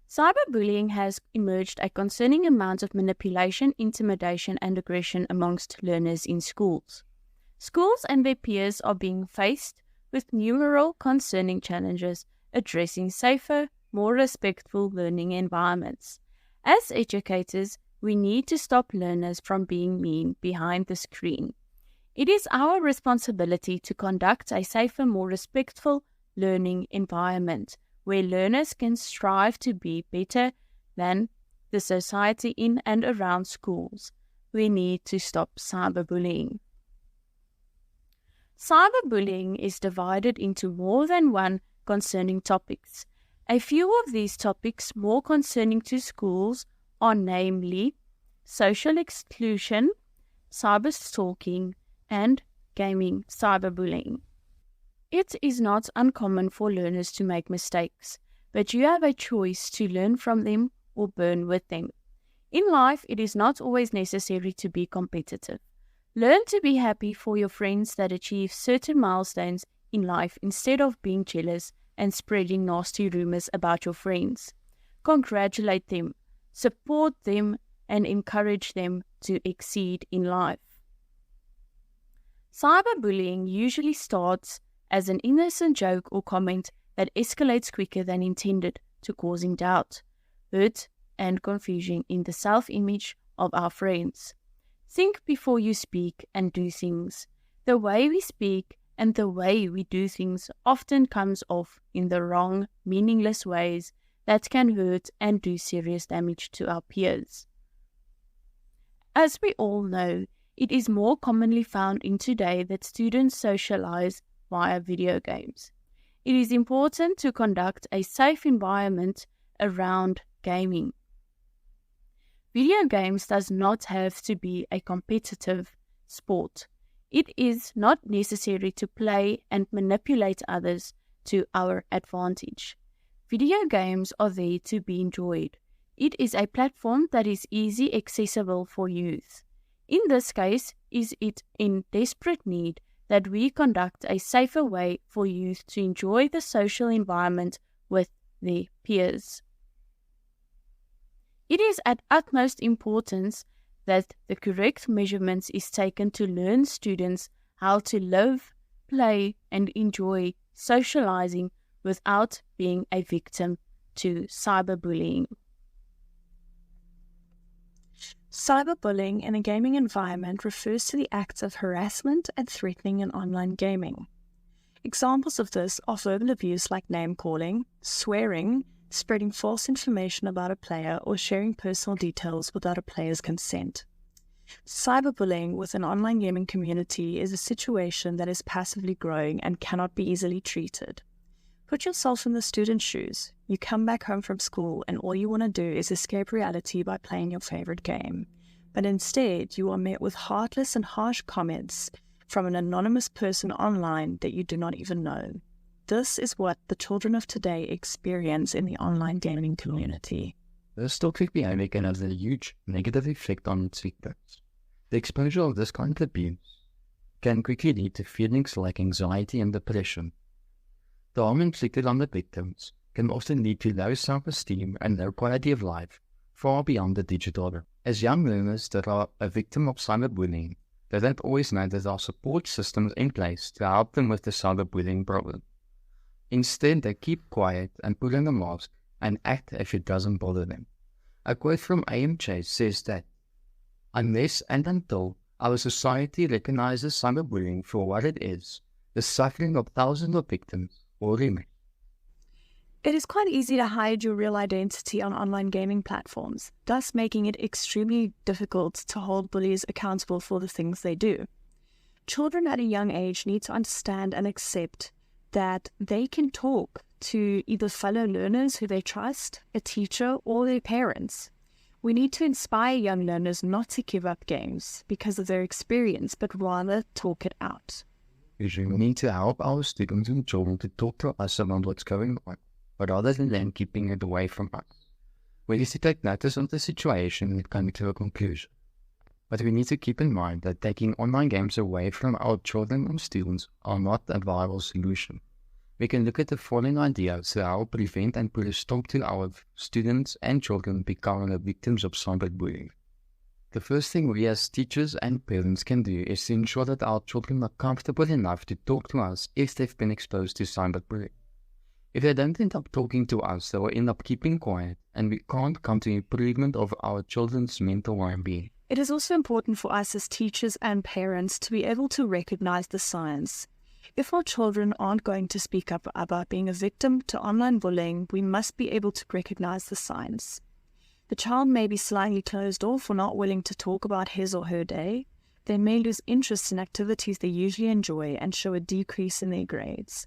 Cyberbullying has emerged a concerning amount of manipulation, intimidation, and aggression amongst learners in schools. Schools and their peers are being faced with numerous concerning challenges addressing safer, more respectful learning environments. As educators, we need to stop learners from being mean behind the screen. It is our responsibility to conduct a safer, more respectful learning environment where learners can strive to be better than the society in and around schools. We need to stop cyberbullying. Cyberbullying is divided into more than one concerning topics. A few of these topics more concerning to schools are namely social exclusion, cyber stalking, and gaming cyberbullying. It is not uncommon for learners to make mistakes, but you have a choice to learn from them or burn with them. In life, it is not always necessary to be competitive. Learn to be happy for your friends that achieve certain milestones in life instead of being jealous and spreading nasty rumors about your friends. Congratulate them, support them, and encourage them to exceed in life. Cyberbullying usually starts as an innocent joke or comment that escalates quicker than intended to causing doubt, hurt, and confusion in the self-image of our friends. Think before you speak and do things. The way we speak and the way we do things often comes off in the wrong, meaningless ways that can hurt and do serious damage to our peers. As we all know, it is more commonly found in today that students socialize via video games. It is important to conduct a safe environment around gaming. Video games does not have to be a competitive sport. It is not necessary to play and manipulate others to our advantage. Video games are there to be enjoyed. It is a platform that is easily accessible for youth. In this case, is it in desperate need that we conduct a safer way for youth to enjoy the social environment with their peers. It is at utmost importance that the correct measurements is taken to learn students how to live, play, and enjoy socializing without being a victim to cyberbullying. Cyberbullying in a gaming environment refers to the acts of harassment and threatening in online gaming. Examples of this are verbal abuse like name-calling, swearing, spreading false information about a player, or sharing personal details without a player's consent. Cyberbullying within an online gaming community is a situation that is passively growing and cannot be easily treated. Put yourself in the student's shoes. You come back home from school and all you want to do is escape reality by playing your favorite game. But instead, you are met with heartless and harsh comments from an anonymous person online that you do not even know. This is what the children of today experience in the online gaming community. This toxic behavior can have a huge negative effect on its victims. The exposure of this kind of abuse can quickly lead to feelings like anxiety and depression. The harm inflicted on the victims can often lead to low self-esteem and low quality of life, far beyond the digital. As young learners that are a victim of cyberbullying, they don't always know that there are support systems in place to help them with the cyberbullying problem. Instead, they keep quiet and put on a mask and act as if it doesn't bother them. A quote from A.M. Chase says that, "Unless and until our society recognizes cyberbullying for what it is, the suffering of thousands of victims will remain." It is quite easy to hide your real identity on online gaming platforms, thus making it extremely difficult to hold bullies accountable for the things they do. Children at a young age need to understand and accept that they can talk to either fellow learners who they trust, a teacher, or their parents. We need to inspire young learners not to give up games because of their experience, but rather talk it out. We need to help our students and children to talk to us about what's going on, but rather than them keeping it away from us. We need to take notice of the situation and come to a conclusion. But we need to keep in mind that taking online games away from our children and students are not a viable solution. We can look at the following ideas to help prevent and put a stop to our students and children becoming victims of cyberbullying. The first thing we as teachers and parents can do is to ensure that our children are comfortable enough to talk to us if they've been exposed to cyberbullying. If they don't end up talking to us, they will end up keeping quiet, and we can't come to improvement of our children's mental well-being. It is also important for us as teachers and parents to be able to recognize the signs. If our children aren't going to speak up about being a victim to online bullying, we must be able to recognize the signs. The child may be slightly closed off or not willing to talk about his or her day. They may lose interest in activities they usually enjoy and show a decrease in their grades.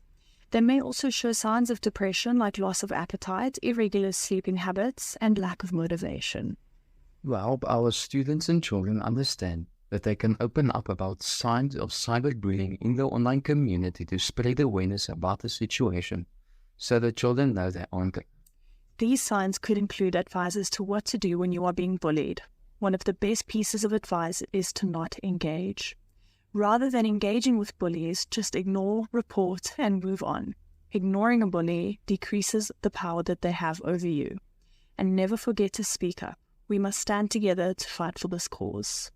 They may also show signs of depression like loss of appetite, irregular sleeping habits, and lack of motivation. To help our students and children understand that they can open up about signs of cyberbullying in the online community to spread awareness about the situation, so the children know they aren't. These signs could include advice as to what to do when you are being bullied. One of the best pieces of advice is to not engage. Rather than engaging with bullies, just ignore, report, and move on. Ignoring a bully decreases the power that they have over you. And never forget to speak up. We must stand together to fight for this cause.